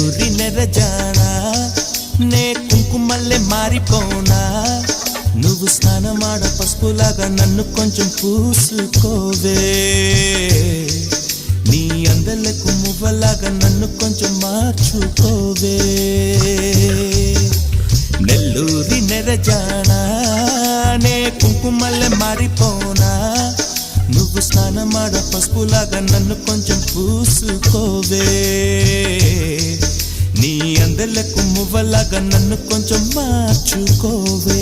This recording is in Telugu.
నెల్లూరి నెరజానా నే కుంకుమల్లె మారిపోనా నువ్వు స్నానమాడ పసుపులాగా నన్ను కొంచెం పూసుకోవే నీ అందలకు మువ్వలాగా నన్ను కొంచెం మార్చుకోవే నెల్లూరి నెరజానా నే కుంకుమల్లె మారిపోనా నువ్వు స్నానమాడ పసుపులాగా నన్ను కొంచెం పూసుకోవే నీ అందలకు మువ్వలాగా నన్ను కొంచెం మార్చుకోవే.